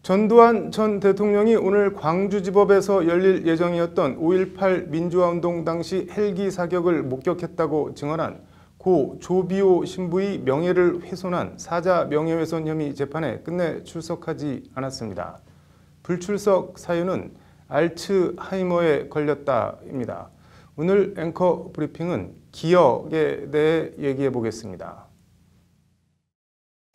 전두환 전 대통령이 오늘 광주지법에서 열릴 예정이었던 5.18 민주화운동 당시 헬기 사격을 목격했다고 증언한 고 조비오 신부의 명예를 훼손한 사자 명예훼손 혐의 재판에 끝내 출석하지 않았습니다. 불출석 사유는 알츠하이머에 걸렸다입니다. 오늘 앵커 브리핑은 기억에 대해 얘기해 보겠습니다.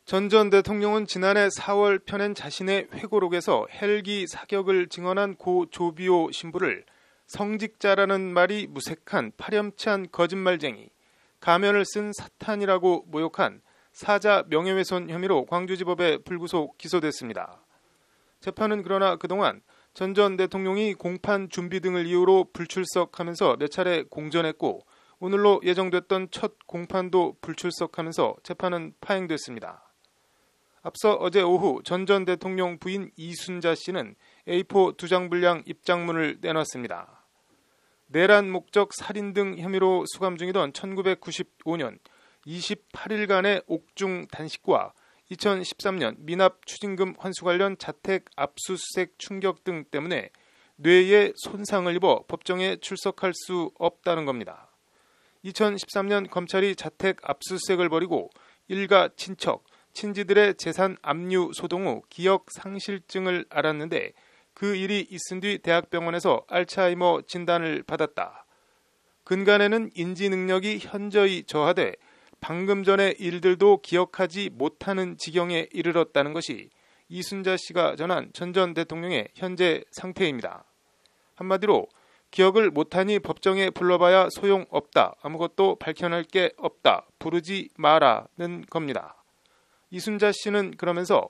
전 전 대통령은 지난해 4월 펴낸 자신의 회고록에서 헬기 사격을 증언한 고 조비오 신부를 성직자라는 말이 무색한 파렴치한 거짓말쟁이, 가면을 쓴 사탄이라고 모욕한 사자 명예훼손 혐의로 광주지법에 불구속 기소됐습니다. 재판은 그러나 그동안 전 전 대통령이 공판 준비 등을 이유로 불출석하면서 몇 차례 공전했고 오늘로 예정됐던 첫 공판도 불출석하면서 재판은 파행됐습니다. 앞서 어제 오후 전 전 대통령 부인 이순자 씨는 A4 2장 분량 입장문을 내놨습니다. 내란 목적 살인 등 혐의로 수감 중이던 1995년 28일간의 옥중 단식과 2013년 미납 추징금 환수 관련 자택 압수수색 충격 등 때문에 뇌에 손상을 입어 법정에 출석할 수 없다는 겁니다. 2013년 검찰이 자택 압수수색을 벌이고 일가 친척, 친지들의 재산 압류 소동 후 기억 상실증을 앓았는데 그 일이 있은 뒤 대학병원에서 알츠하이머 진단을 받았다. 근간에는 인지 능력이 현저히 저하돼 방금 전의 일들도 기억하지 못하는 지경에 이르렀다는 것이 이순자 씨가 전한 전 전 대통령의 현재 상태입니다. 한마디로 기억을 못하니 법정에 불러봐야 소용없다. 아무것도 밝혀낼 게 없다. 부르지 마라는 겁니다. 이순자 씨는 그러면서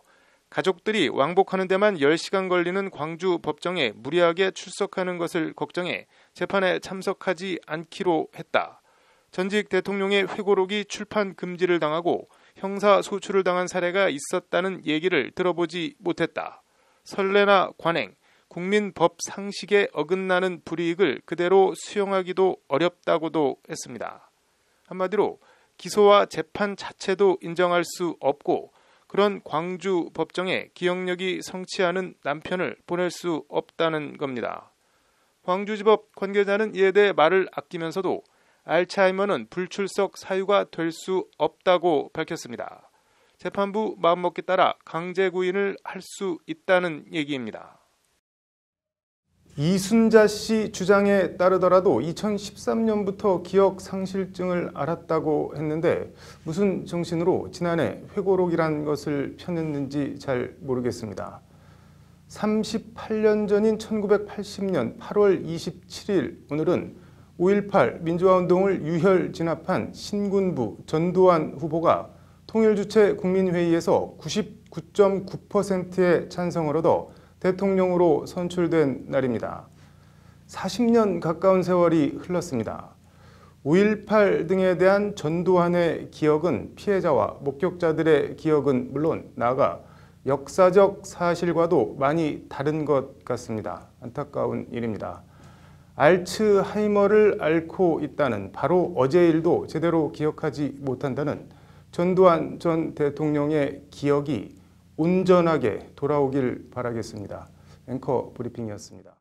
가족들이 왕복하는 데만 10시간 걸리는 광주 법정에 무리하게 출석하는 것을 걱정해 재판에 참석하지 않기로 했다. 전직 대통령의 회고록이 출판 금지를 당하고 형사 소출을 당한 사례가 있었다는 얘기를 들어보지 못했다. 선례나 관행, 국민 법 상식에 어긋나는 불이익을 그대로 수용하기도 어렵다고도 했습니다. 한마디로 기소와 재판 자체도 인정할 수 없고 그런 광주 법정에 기억력이 성취하는 남편을 보낼 수 없다는 겁니다. 광주지법 관계자는 이에 대해 말을 아끼면서도 알츠하이머는 불출석 사유가 될 수 없다고 밝혔습니다. 재판부 마음먹기 따라 강제 구인을 할 수 있다는 얘기입니다. 이순자 씨 주장에 따르더라도 2013년부터 기억 상실증을 앓았다고 했는데 무슨 정신으로 지난해 회고록이란 것을 펴냈는지 잘 모르겠습니다. 38년 전인 1980년 8월 27일 오늘은 5.18 민주화운동을 유혈 진압한 신군부 전두환 후보가 통일주체 국민회의에서 99.9%의 찬성을 얻어 대통령으로 선출된 날입니다. 40년 가까운 세월이 흘렀습니다. 5.18 등에 대한 전두환의 기억은 피해자와 목격자들의 기억은 물론 나아가 역사적 사실과도 많이 다른 것 같습니다. 안타까운 일입니다. 알츠하이머를 앓고 있다는 바로 어제 일도 제대로 기억하지 못한다는 전두환 전 대통령의 기억이 온전하게 돌아오길 바라겠습니다. 앵커 브리핑이었습니다.